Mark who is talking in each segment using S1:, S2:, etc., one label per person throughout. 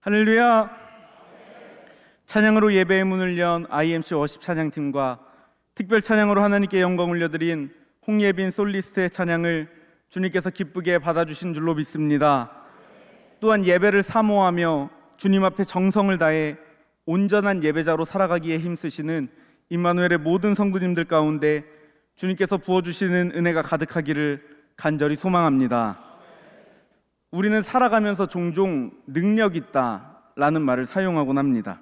S1: 할렐루야. 찬양으로 예배의 문을 연 IMC 워십 찬양팀과 특별 찬양으로 하나님께 영광 올려드린 홍예빈 솔리스트의 찬양을 주님께서 기쁘게 받아주신 줄로 믿습니다. 또한 예배를 사모하며 주님 앞에 정성을 다해 온전한 예배자로 살아가기에 힘쓰시는 임마누엘의 모든 성도님들 가운데 주님께서 부어주시는 은혜가 가득하기를 간절히 소망합니다. 우리는 살아가면서 종종 능력 있다라는 말을 사용하곤 합니다.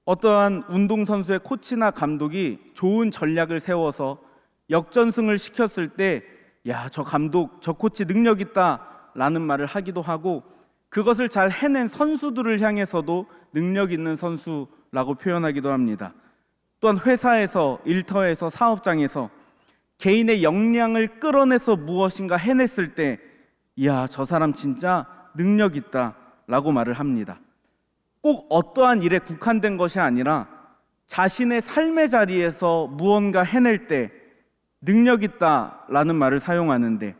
S1: 어떠한 운동선수의 코치나 감독이 좋은 전략을 세워서 역전승을 시켰을 때 야, 저 감독, 저 코치 능력 있다라는 말을 하기도 하고, 그것을 잘 해낸 선수들을 향해서도 능력 있는 선수라고 표현하기도 합니다. 또한 회사에서, 일터에서, 사업장에서 개인의 역량을 끌어내서 무엇인가 해냈을 때 이야, 저 사람 진짜 능력 있다 라고 말을 합니다. 꼭 어떠한 일에 국한된 것이 아니라 자신의 삶의 자리에서 무언가 해낼 때 능력 있다 라는 말을 사용하는데,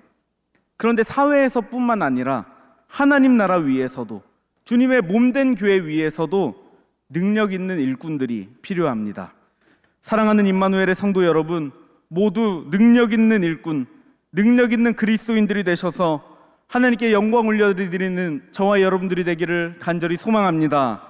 S1: 그런데 사회에서 뿐만 아니라 하나님 나라 위에서도, 주님의 몸된 교회 위에서도 능력 있는 일꾼들이 필요합니다. 사랑하는 임마누엘의 성도 여러분, 모두 능력 있는 일꾼, 능력 있는 그리스도인들이 되셔서 하나님께 영광 올려드리는 저와 여러분들이 되기를 간절히 소망합니다.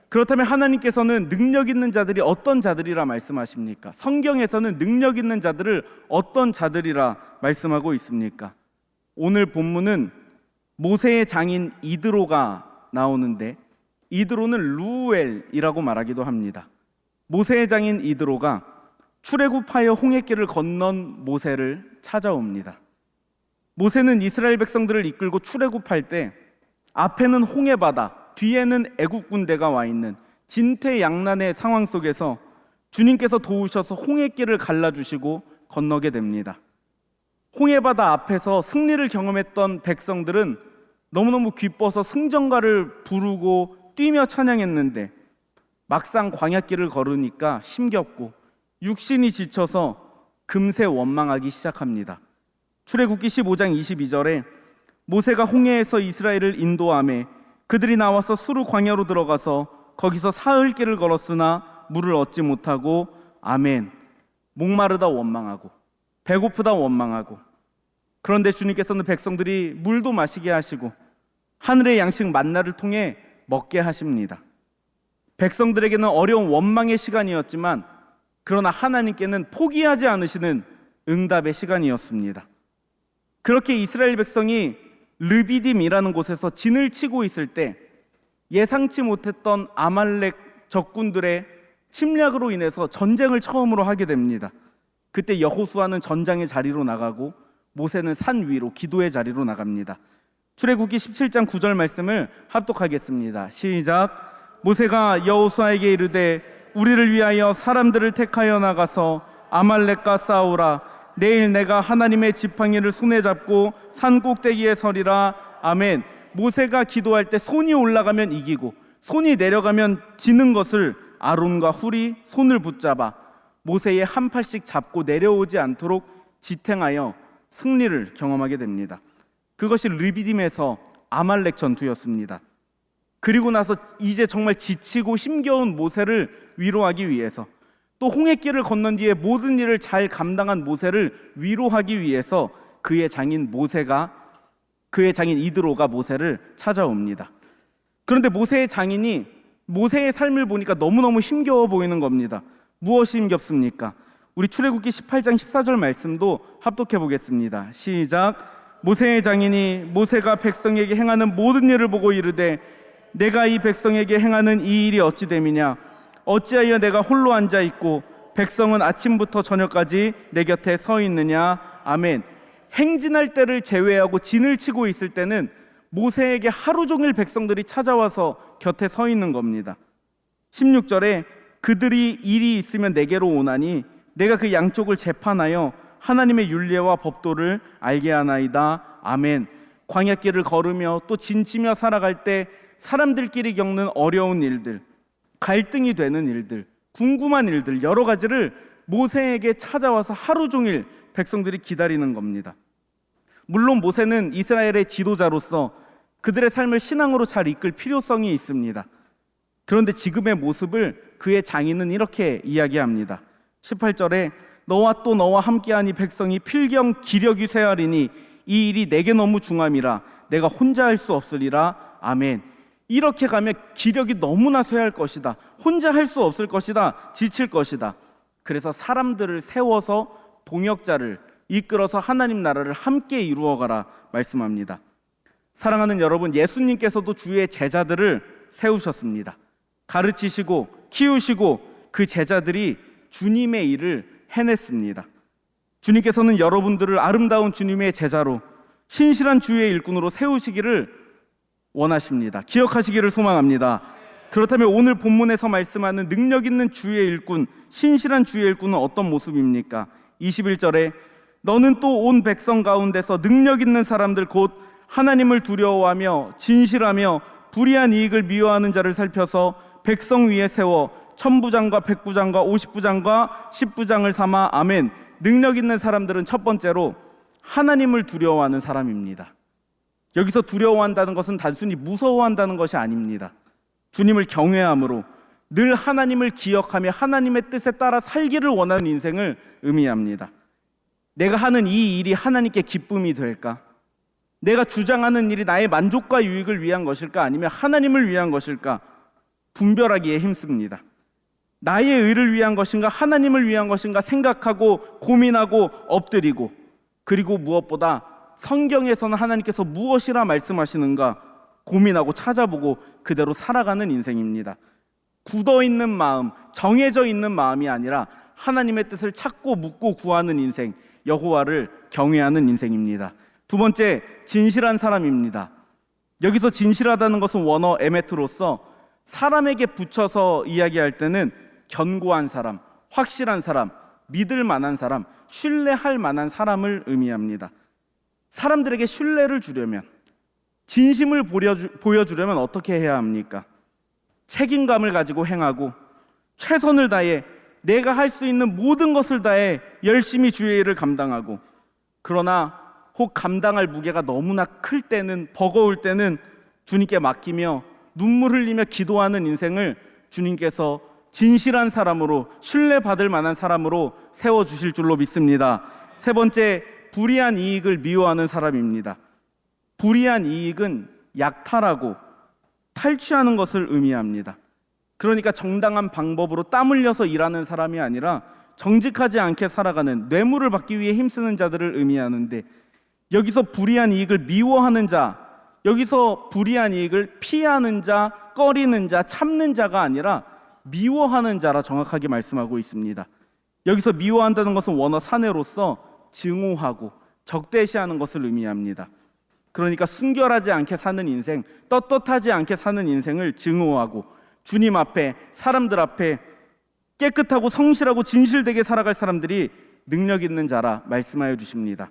S1: 그렇다면 하나님께서는 능력 있는 자들이 어떤 자들이라 말씀하십니까? 성경에서는 능력 있는 자들을 어떤 자들이라 말씀하고 있습니까? 오늘 본문은 모세의 장인 이드로가 나오는데, 이드로는 루엘이라고 말하기도 합니다. 모세의 장인 이드로가 출애굽하여 홍해길을 건넌 모세를 찾아옵니다. 모세는 이스라엘 백성들을 이끌고 출애굽할 때 앞에는 홍해바다, 뒤에는 애국 군대가 와 있는 진퇴양난의 상황 속에서 주님께서 도우셔서 홍해길을 갈라주시고 건너게 됩니다. 홍해바다 앞에서 승리를 경험했던 백성들은 너무너무 기뻐서 승전가를 부르고 뛰며 찬양했는데, 막상 광야길을 걸으니까 힘겹고 육신이 지쳐서 금세 원망하기 시작합니다. 출애굽기 15장 22절에 모세가 홍해에서 이스라엘을 인도하매 그들이 나와서 수르 광야로 들어가서 거기서 사흘 길을 걸었으나 물을 얻지 못하고 아멘, 목마르다 원망하고 배고프다 원망하고, 그런데 주님께서는 백성들이 물도 마시게 하시고 하늘의 양식 만나를 통해 먹게 하십니다. 백성들에게는 어려운 원망의 시간이었지만, 그러나 하나님께는 포기하지 않으시는 응답의 시간이었습니다. 그렇게 이스라엘 백성이 르비딤이라는 곳에서 진을 치고 있을 때 예상치 못했던 아말렉 적군들의 침략으로 인해서 전쟁을 처음으로 하게 됩니다. 그때 여호수아는 전장의 자리로 나가고 모세는 산 위로 기도의 자리로 나갑니다. 출애굽기 17장 9절 말씀을 합독하겠습니다. 시작. 모세가 여호수아에게 이르되 우리를 위하여 사람들을 택하여 나가서 아말렉과 싸우라. 내일 내가 하나님의 지팡이를 손에 잡고 산 꼭대기에 서리라. 아멘. 모세가 기도할 때 손이 올라가면 이기고 손이 내려가면 지는 것을 아론과 훌이 손을 붙잡아 모세의 한 팔씩 잡고 내려오지 않도록 지탱하여 승리를 경험하게 됩니다. 그것이 르비딤에서 아말렉 전투였습니다. 그리고 나서 이제 정말 지치고 힘겨운 모세를 위로하기 위해서, 또 홍해길을 건넌 뒤에 모든 일을 잘 감당한 모세를 위로하기 위해서 그의 장인 이드로가 모세를 찾아옵니다. 그런데 모세의 장인이 모세의 삶을 보니까 너무너무 힘겨워 보이는 겁니다. 무엇이 힘겹습니까? 우리 출애굽기 18장 14절 말씀도 합독해 보겠습니다. 시작. 모세의 장인이 모세가 백성에게 행하는 모든 일을 보고 이르되 내가 이 백성에게 행하는 이 일이 어찌 됨이냐? 어찌하여 내가 홀로 앉아 있고 백성은 아침부터 저녁까지 내 곁에 서 있느냐? 아멘. 행진할 때를 제외하고 진을 치고 있을 때는 모세에게 하루 종일 백성들이 찾아와서 곁에 서 있는 겁니다. 16절에 그들이 일이 있으면 내게로 오나니 내가 그 양쪽을 재판하여 하나님의 율례와 법도를 알게 하나이다. 아멘. 광야길을 걸으며 또 진치며 살아갈 때 사람들끼리 겪는 어려운 일들, 갈등이 되는 일들, 궁금한 일들, 여러 가지를 모세에게 찾아와서 하루 종일 백성들이 기다리는 겁니다. 물론 모세는 이스라엘의 지도자로서 그들의 삶을 신앙으로 잘 이끌 필요성이 있습니다. 그런데 지금의 모습을 그의 장인은 이렇게 이야기합니다. 18절에 너와 또 너와 함께하니 백성이 필경 기력이 쇠하리니 이 일이 내게 너무 중함이라 내가 혼자 할 수 없으리라. 아멘. 이렇게 가면 기력이 너무나 쇠할 것이다. 혼자 할 수 없을 것이다. 지칠 것이다. 그래서 사람들을 세워서 동역자를 이끌어서 하나님 나라를 함께 이루어가라 말씀합니다. 사랑하는 여러분, 예수님께서도 주의 제자들을 세우셨습니다. 가르치시고 키우시고 그 제자들이 주님의 일을 해냈습니다. 주님께서는 여러분들을 아름다운 주님의 제자로 신실한 주의 일꾼으로 세우시기를 원하십니다. 기억하시기를 소망합니다. 그렇다면 오늘 본문에서 말씀하는 능력 있는 주의 일꾼, 신실한 주의 일꾼은 어떤 모습입니까? 21절에 너는 또 온 백성 가운데서 능력 있는 사람들 곧 하나님을 두려워하며 진실하며 불의한 이익을 미워하는 자를 살펴서 백성 위에 세워 천부장과 백부장과 50부장과 10부장을 삼아. 아멘. 능력 있는 사람들은 첫 번째로 하나님을 두려워하는 사람입니다. 여기서 두려워한다는 것은 단순히 무서워한다는 것이 아닙니다. 주님을 경외함으로 늘 하나님을 기억하며 하나님의 뜻에 따라 살기를 원하는 인생을 의미합니다. 내가 하는 이 일이 하나님께 기쁨이 될까? 내가 주장하는 일이 나의 만족과 유익을 위한 것일까? 아니면 하나님을 위한 것일까? 분별하기에 힘씁니다. 나의 의를 위한 것인가? 하나님을 위한 것인가? 생각하고 고민하고 엎드리고, 그리고 무엇보다 성경에서는 하나님께서 무엇이라 말씀하시는가 고민하고 찾아보고 그대로 살아가는 인생입니다. 굳어있는 마음, 정해져 있는 마음이 아니라 하나님의 뜻을 찾고 묻고 구하는 인생, 여호와를 경외하는 인생입니다. 두 번째, 진실한 사람입니다. 여기서 진실하다는 것은 원어 에메트로서 사람에게 붙여서 이야기할 때는 견고한 사람, 확실한 사람, 믿을 만한 사람, 신뢰할 만한 사람을 의미합니다. 사람들에게 신뢰를 주려면, 진심을 보여주려면 어떻게 해야 합니까? 책임감을 가지고 행하고 최선을 다해 내가 할 수 있는 모든 것을 다해 열심히 주의 일을 감당하고, 그러나 혹 감당할 무게가 너무나 클 때는, 버거울 때는 주님께 맡기며 눈물 흘리며 기도하는 인생을 주님께서 진실한 사람으로, 신뢰받을 만한 사람으로 세워주실 줄로 믿습니다. 세 번째, 불의한 이익을 미워하는 사람입니다. 불의한 이익은 약탈하고 탈취하는 것을 의미합니다. 그러니까 정당한 방법으로 땀 흘려서 일하는 사람이 아니라 정직하지 않게 살아가는, 뇌물을 받기 위해 힘쓰는 자들을 의미하는데, 여기서 불의한 이익을 미워하는 자, 여기서 불의한 이익을 피하는 자, 꺼리는 자, 참는 자가 아니라 미워하는 자라 정확하게 말씀하고 있습니다. 여기서 미워한다는 것은 원어 사내로서 증오하고 적대시하는 것을 의미합니다. 그러니까 순결하지 않게 사는 인생, 떳떳하지 않게 사는 인생을 증오하고 주님 앞에, 사람들 앞에 깨끗하고 성실하고 진실되게 살아갈 사람들이 능력 있는 자라 말씀하여 주십니다.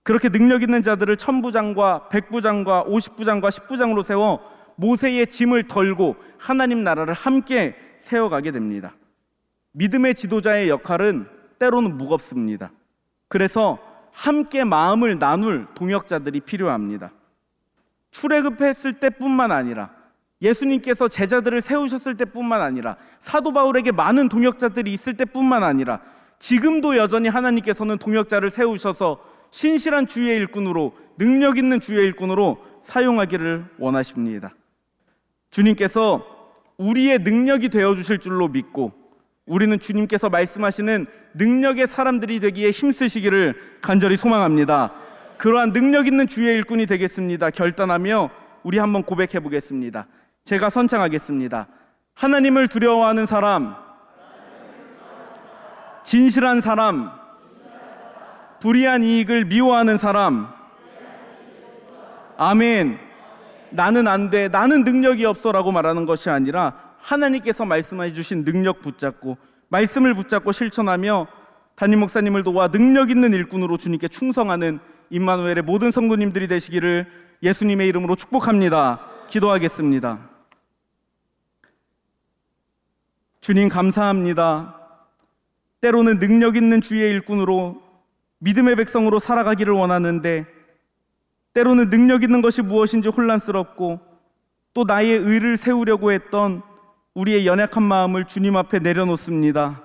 S1: 그렇게 능력 있는 자들을 천부장과 백부장과 50부장과 10부장으로 세워 모세의 짐을 덜고 하나님 나라를 함께 세워가게 됩니다. 믿음의 지도자의 역할은 때로는 무겁습니다. 그래서 함께 마음을 나눌 동역자들이 필요합니다. 출애굽했을 때뿐만 아니라, 예수님께서 제자들을 세우셨을 때뿐만 아니라, 사도 바울에게 많은 동역자들이 있을 때뿐만 아니라, 지금도 여전히 하나님께서는 동역자를 세우셔서 신실한 주의 일꾼으로, 능력 있는 주의 일꾼으로 사용하기를 원하십니다. 주님께서 우리의 능력이 되어주실 줄로 믿고, 우리는 주님께서 말씀하시는 능력의 사람들이 되기에 힘쓰시기를 간절히 소망합니다. 그러한 능력 있는 주의 일꾼이 되겠습니다. 결단하며 우리 한번 고백해 보겠습니다. 제가 선창하겠습니다. 하나님을 두려워하는 사람, 진실한 사람, 불의한 이익을 미워하는 사람. 아멘. 나는 안 돼, 나는 능력이 없어라고 말하는 것이 아니라 하나님께서 말씀해 주신 능력 붙잡고, 말씀을 붙잡고 실천하며 담임 목사님을 도와 능력 있는 일꾼으로 주님께 충성하는 임마누엘의 모든 성도님들이 되시기를 예수님의 이름으로 축복합니다. 기도하겠습니다. 주님 감사합니다. 때로는 능력 있는 주의 일꾼으로, 믿음의 백성으로 살아가기를 원하는데 때로는 능력 있는 것이 무엇인지 혼란스럽고 또 나의 의를 세우려고 했던 우리의 연약한 마음을 주님 앞에 내려놓습니다.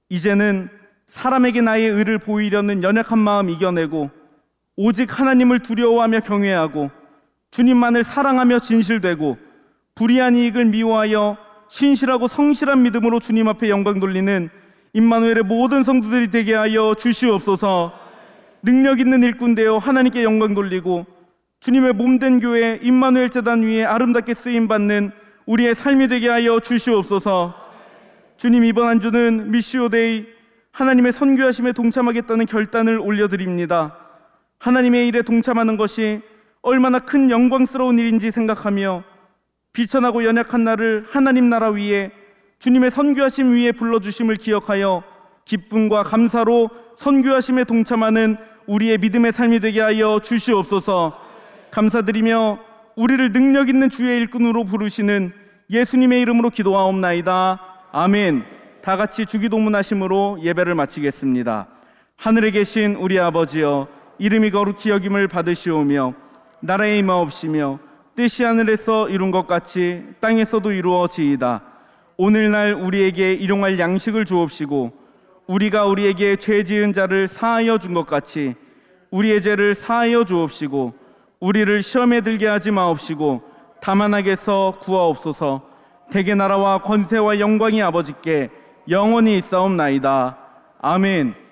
S1: 이제는 사람에게 나의 의를 보이려는 연약한 마음 이겨내고 오직 하나님을 두려워하며 경외하고 주님만을 사랑하며 진실되고 불의한 이익을 미워하여 신실하고 성실한 믿음으로 주님 앞에 영광 돌리는 임마누엘의 모든 성도들이 되게 하여 주시옵소서. 능력 있는 일꾼 되어 하나님께 영광 돌리고 주님의 몸된 교회 임마누엘 재단 위에 아름답게 쓰임받는 우리의 삶이 되게 하여 주시옵소서. 주님, 이번 한 주는 미시오데이 하나님의 선교하심에 동참하겠다는 결단을 올려드립니다. 하나님의 일에 동참하는 것이 얼마나 큰 영광스러운 일인지 생각하며 비천하고 연약한 나를 하나님 나라 위에 주님의 선교하심 위에 불러주심을 기억하여 기쁨과 감사로 선교하심에 동참하는 우리의 믿음의 삶이 되게 하여 주시옵소서. 감사드리며 우리를 능력 있는 주의 일꾼으로 부르시는 예수님의 이름으로 기도하옵나이다. 아멘. 다 같이 주기도문하심으로 예배를 마치겠습니다. 하늘에 계신 우리 아버지여, 이름이 거룩히 여김을 받으시오며 나라에 임하옵시며 뜻이 하늘에서 이룬 것 같이 땅에서도 이루어지이다. 오늘날 우리에게 일용할 양식을 주옵시고 우리가 우리에게 죄 지은 자를 사하여 준 것 같이 우리의 죄를 사하여 주옵시고 우리를 시험에 들게 하지 마옵시고 다만 악에서 구하옵소서. 대개 나라와 권세와 영광이 아버지께 영원히 있사옵나이다. 아멘.